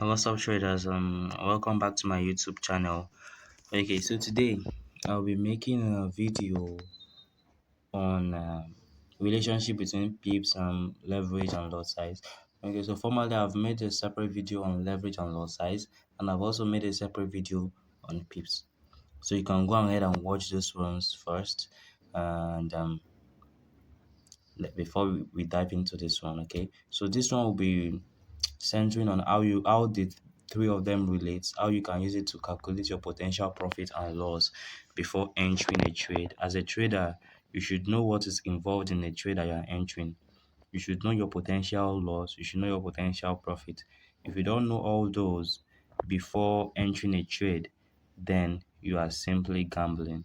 What's up, traders? Welcome back to my YouTube channel. Okay, so today I'll be making a video on relationship between pips and leverage and lot size. Okay, so formerly I've made a separate video on leverage and lot size, and I've also made a separate video on pips. So you can go ahead and watch those ones first, and before we dive into this one. Okay, so this one will be centering on how the three of them relate, how you can use it to calculate your potential profit and loss before entering a trade. As a trader, you should know what is involved in the trade that you are entering. You should know your potential loss, you should know your potential profit. If you don't know all those before entering a trade, then you are simply gambling.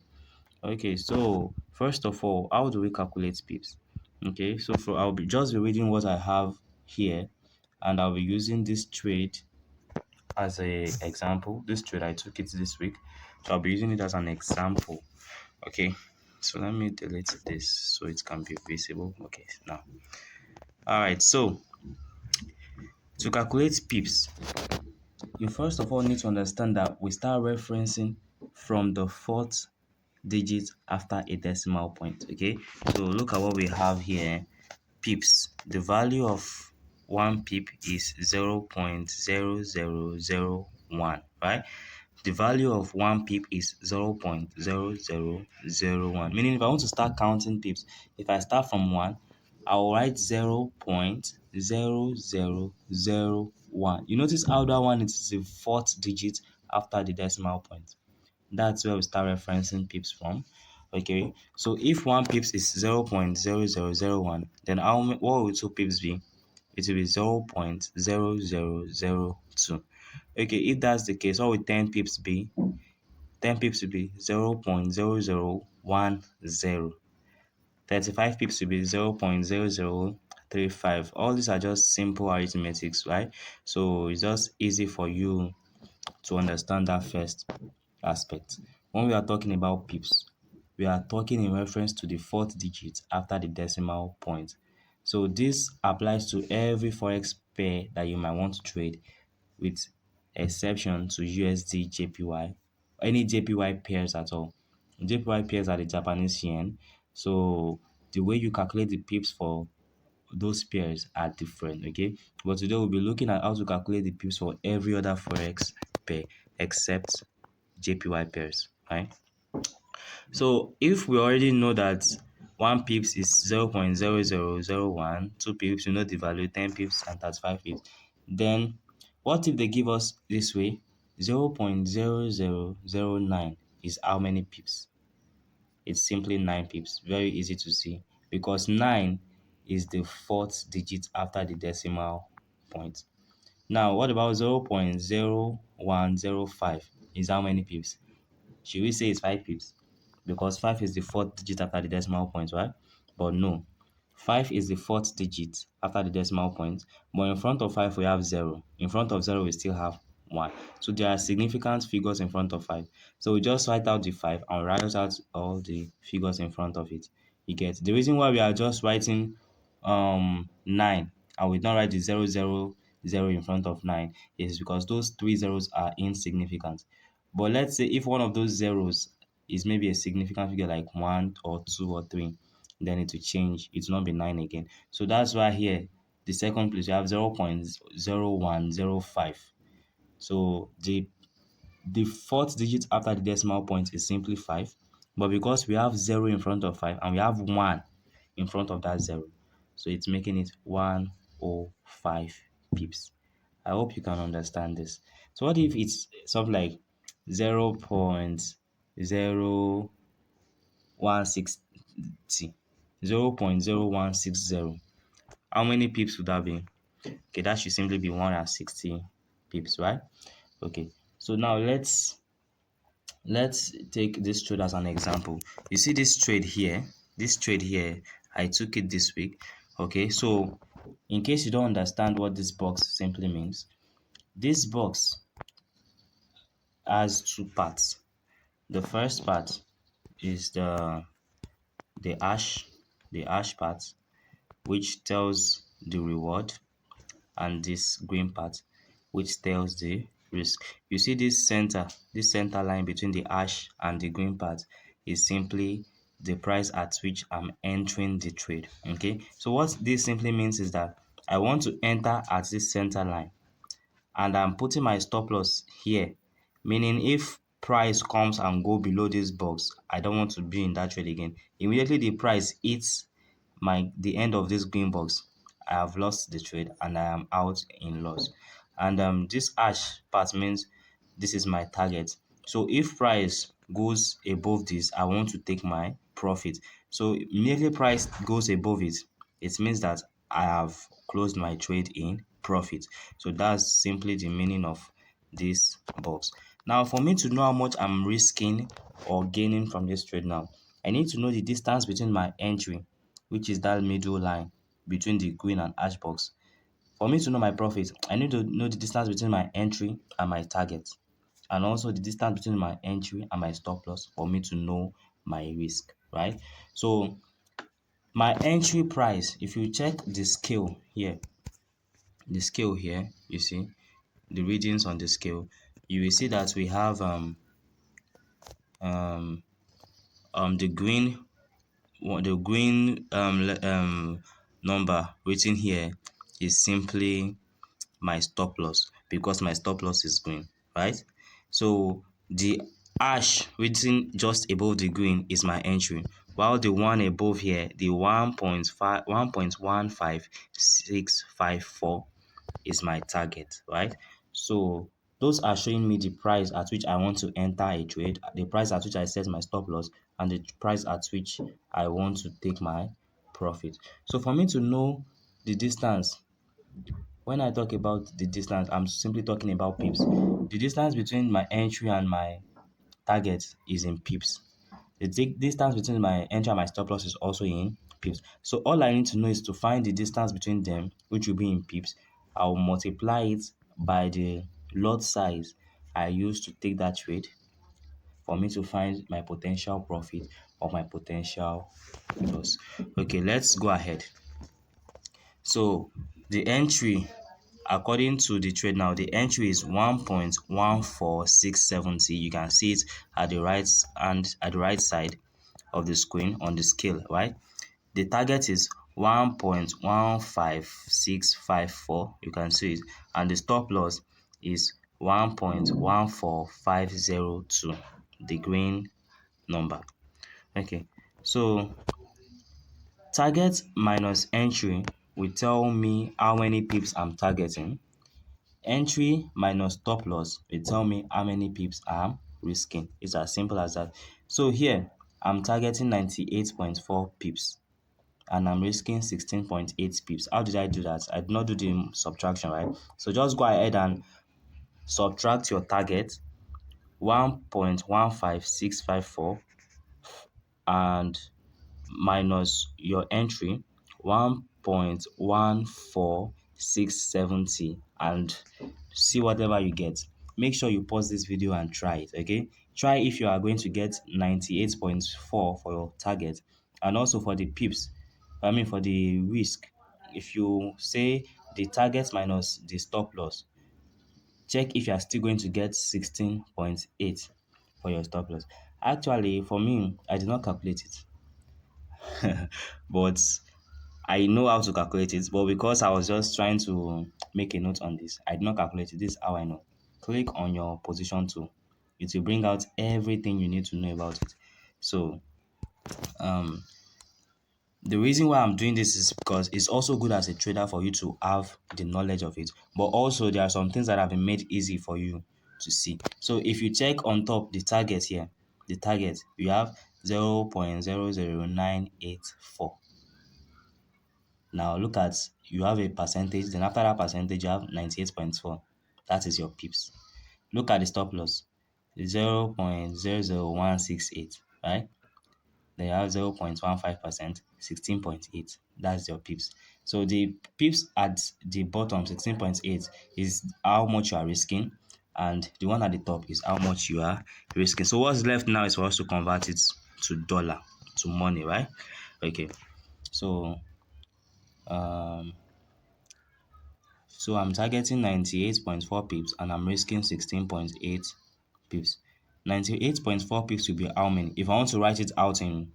Okay, so first of all, how do we calculate pips? Okay, so I'll be just be reading what I have here, and I'll be using this trade as a example. This trade I took it this week, so I'll be using it as an example. Okay, so let me delete this so it can be visible. Okay, now, all right. So to calculate pips, you first of all need to understand that we start referencing from the fourth digit after a decimal point. Okay, so look at what we have here. Pips, the value of one pip is 0.0001, right? The value of one pip is 0.0001, meaning if I want to start counting pips, if I start from 1, I'll write 0.0001. You notice how that one is the fourth digit after the decimal point. That's where we start referencing pips from. Okay, so if one pips is 0.0001, then what will two pips be? It will be 0.0002. Okay, if that's the case, what will 10 pips be? 10 pips will be 0.0010. 35 pips will be 0.0035. All these are just simple arithmetics, right? So it's just easy for you to understand that first aspect. When we are talking about pips, we are talking in reference to the fourth digit after the decimal point. So this applies to every forex pair that you might want to trade, with exception to USD JPY, any JPY pairs at all. JPY pairs are the Japanese yen. So the way you calculate the pips for those pairs are different. Okay, but today we'll be looking at how to calculate the pips for every other forex pair except JPY pairs, right? So if we already know that one pips is 0.0001, 2 pips, we know the value, 10 pips and 35 pips. Then what if they give us this way? 0.0009 is how many pips? It's simply 9 pips. Very easy to see, because 9 is the fourth digit after the decimal point. Now, what about 0.0105 is how many pips? Should we say it's 5 pips? Because 5 is the fourth digit after the decimal point, right? But no, 5 is the fourth digit after the decimal point, but in front of 5 we have 0. In front of 0 we still have 1. So there are significant figures in front of 5. So we just write out the 5 and write out all the figures in front of it. You get the reason why we are just writing 9 and we don't write the 000 in front of 9 is because those 3 zeros are insignificant. But let's say if one of those zeros is maybe a significant figure like 1 or 2 or 3, then it will change. It will not be 9 again. So that's why here, the second place, we have 0.0105. So the fourth digit after the decimal point is simply 5. But because we have 0 in front of 5 and we have 1 in front of that 0, so it's making it 105 pips. I hope you can understand this. So what if it's something like 0.0160? 0.0160. How many pips would that be? Okay, that should simply be 160 pips, right? Okay, so now let's take this trade as an example. You see this trade here, I took it this week. Okay, so in case you don't understand what this box simply means, this box has two parts. The first part is the hash part, which tells the reward, and this green part, which tells the risk. You see this center line between the ash and the green part is simply the price at which I'm entering the trade. Okay, so what this simply means is that I want to enter at this center line and I'm putting my stop loss here, meaning if price comes and go below this box, I don't want to be in that trade again. Immediately the price hits the end of this green box, I have lost the trade and I am out in loss. And this ash part means this is my target. So if price goes above this, I want to take my profit. So immediately price goes above it, it means that I have closed my trade in profit. So that's simply the meaning of this box. Now for me to know how much I'm risking or gaining from this trade now, I need to know the distance between my entry, which is that middle line between the green and ash box. For me to know my profit, I need to know the distance between my entry and my target, and also the distance between my entry and my stop loss for me to know my risk, right? So my entry price, if you check the scale here, you see the readings on the scale, you will see that we have um the green number written here is simply my stop loss because my stop loss is green, right? So the ash written just above the green is my entry, while the one above here, the 1.15654 is my target, right? So those are showing me the price at which I want to enter a trade, the price at which I set my stop loss, and the price at which I want to take my profit. So for me to know the distance, when I talk about the distance, I'm simply talking about pips. The distance between my entry and my target is in pips. The distance between my entry and my stop loss is also in pips. So all I need to know is to find the distance between them, which will be in pips. I'll multiply it by the lot size I use to take that trade for me to find my potential profit or my potential loss. Okay, let's go ahead. So the entry, according to the trade now, the entry is 1.14670. You can see it at the right side of the screen on the scale, right? The target is 1.15654. You can see it, and the stop loss is 1.14502, the green number. Okay, so target minus entry will tell me how many pips I'm targeting. Entry minus stop loss will tell me how many pips I'm risking. It's as simple as that. So here, I'm targeting 98.4 pips and I'm risking 16.8 pips. How did I do that? I did not do the subtraction, right? So just go ahead and subtract your target, 1.15654, and minus your entry, 1.14670, and see whatever you get. Make sure you pause this video and try it, okay? Try if you are going to get 98.4 for your target, and also for the pips, for the risk. If you say the target minus the stop loss, check if you are still going to get 16.8 for your stop loss. Actually, for me, I did not calculate it. But I know how to calculate it, but because I was just trying to make a note on this, I did not calculate it. This is how I know. Click on your position tool. It will bring out everything you need to know about it. So um the reason why I'm doing this is because it's also good as a trader for you to have the knowledge of it. But also there are some things that have been made easy for you to see. So if you check on top the target here, the target, you have 0.00984. Now look at, you have a percentage, then after that percentage you have 98.4. That is your pips. Look at the stop loss, 0.00168, right? Then you have 0.15%, 16.8. That's your pips. So the pips at the bottom, 16.8, is how much you are risking, and the one at the top is how much you are risking. So what's left now is for us to convert it to dollar, to money, right? Okay. So So I'm targeting 98.4 pips and I'm risking 16.8 pips. 98.4 pips will be how many? If I want to write it out in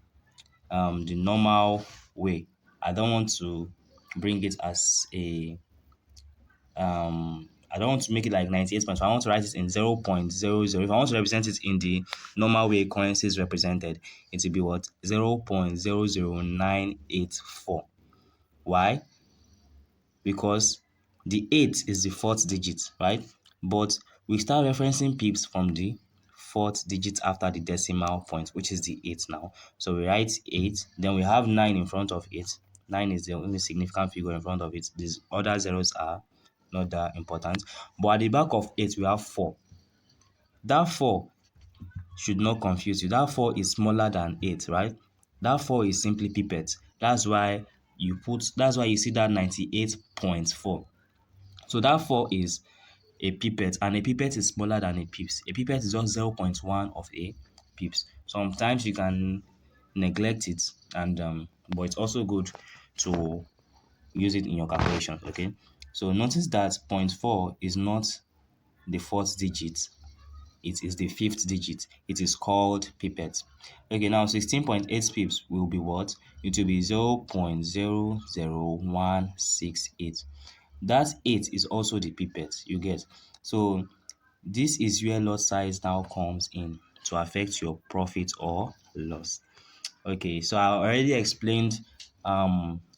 the normal way, I don't want to bring it as a I don't want to make it like 98.5. I want to write it in 0.00. If I want to represent it in the normal way currency is represented, it will be what? 0.00984. Why? Because the 8 is the fourth digit, right? But we start referencing pips from the fourth digit after the decimal point, which is the 8 now. So we write 8, then we have 9 in front of it. 9 is the only significant figure in front of it. These other zeros are not that important. But at the back of 8, we have 4. That 4 should not confuse you. That 4 is smaller than 8, right? That 4 is simply pipette. That's why you see that 98.4. So that 4 is a pipette, and a pipette is smaller than a pips. A pipette is just 0.1 of a pips. Sometimes you can neglect it, and but it's also good to use it in your calculations. Okay, so notice that zero point 0.4 is not the fourth digit, it is the fifth digit. It is called pipette. Okay, now 16.8 pips will be what? It will be 0.00168. That 8 is also the pipette, you get. So this is where lot size now comes in to affect your profit or loss. Okay, so I already explained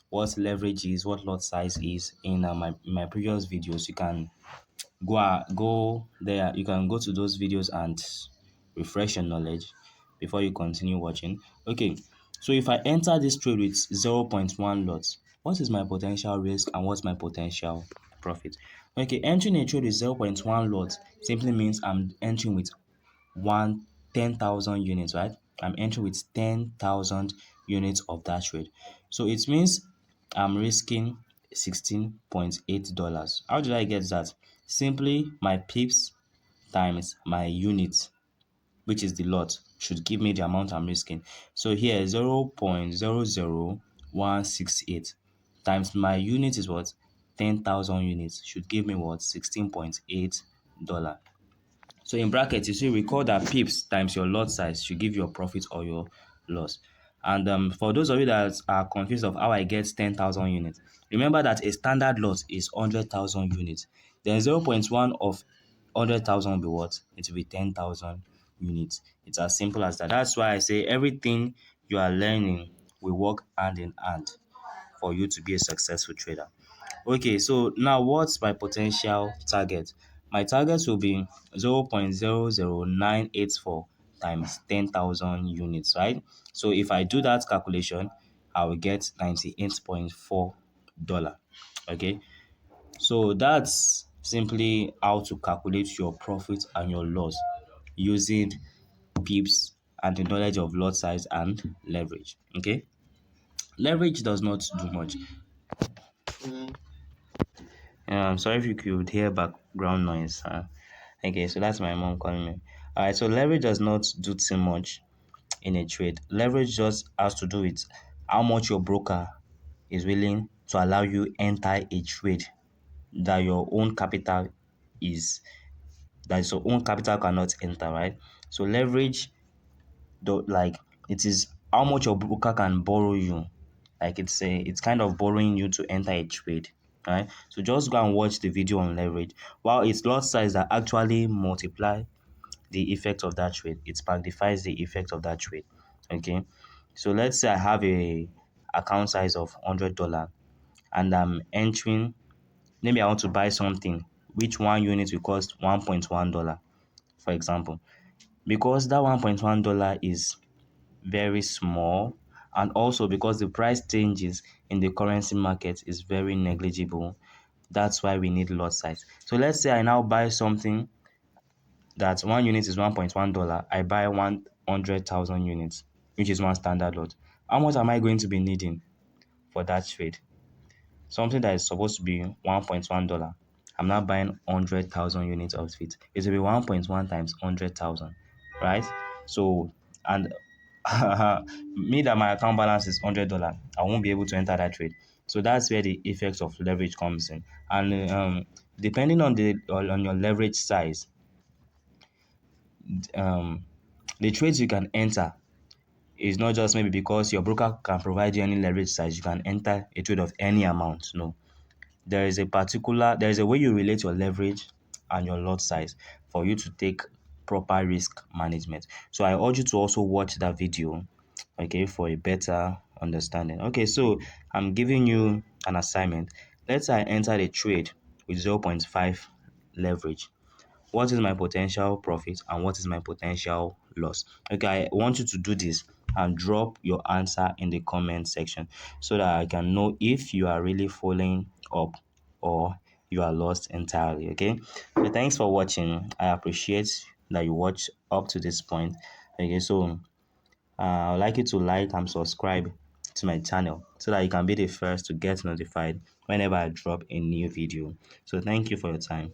what leverage is, what lot size is in my previous videos. You can go there. You can go to those videos and refresh your knowledge before you continue watching. Okay, so if I enter this trade with 0.1 lots, what is my potential risk and what's my potential profit? Okay, entering a trade with 0.1 lot simply means I'm entering with 10,000 units, right? I'm entering with 10,000 units of that trade. So it means I'm risking $16.8. How did I get that? Simply my pips times my unit, which is the lot, should give me the amount I'm risking. So here 0.00168 times my unit is what? 10,000 units should give me what? $16.8. So in brackets, you see, recall that pips times your lot size should give you a profit or your loss. And for those of you that are confused of how I get 10,000 units, remember that a standard lot is 100,000 units. Then 0.1 of 100,000 will be what? It will be 10,000 units. It's as simple as that. That's why I say everything you are learning will work hand in hand for you to be a successful trader. Okay, so now what's my potential target? My target will be 0.00984 times 10,000 units, right? So if I do that calculation, I will get $98.4. Okay, so that's simply how to calculate your profit and your loss using pips and the knowledge of lot size and leverage. Okay, leverage does not do much. Sorry if you could hear background noise. Okay, so that's my mom calling me. Alright, so leverage does not do too much in a trade. Leverage just has to do with how much your broker is willing to allow you enter a trade that your own capital is that your own capital cannot enter, right? So leverage like it is how much your broker can borrow you. Like it's kind of borrowing you to enter a trade, right? So just go and watch the video on leverage. While it's lot size that actually multiply the effect of that trade, it magnifies the effect of that trade. Okay, so let's say I have a account size of $100 and I'm entering. Maybe I want to buy something which one unit will cost $1.1, for example, because that $1.1 is very small, and also because the price changes in the currency market is very negligible. That's why we need lot size. So let's say I now buy something that one unit is $1.1. I buy 100,000 units, which is one standard lot. How much am I going to be needing for that trade? Something that is supposed to be $1.1. I'm now buying 100,000 units of it. It will be 1.1 times 100,000, right? So, and me that my account balance is $100, I won't be able to enter that trade. So that's where the effects of leverage comes in. And depending on on your leverage size, um, the trades you can enter is not just maybe because your broker can provide you any leverage size, you can enter a trade of any amount. No, there is a way you relate your leverage and your lot size for you to take proper risk management. So I urge you to also watch that video, okay, for a better understanding. Okay, so I'm giving you an assignment. Let's say I enter a trade with 0.5 leverage. What is my potential profit and what is my potential loss? Okay, I want you to do this and drop your answer in the comment section so that I can know if you are really following up or you are lost entirely. Okay, so thanks for watching. I appreciate that you watch up to this point. Okay, so I'd like you to like and subscribe to my channel so that you can be the first to get notified whenever I drop a new video. So thank you for your time.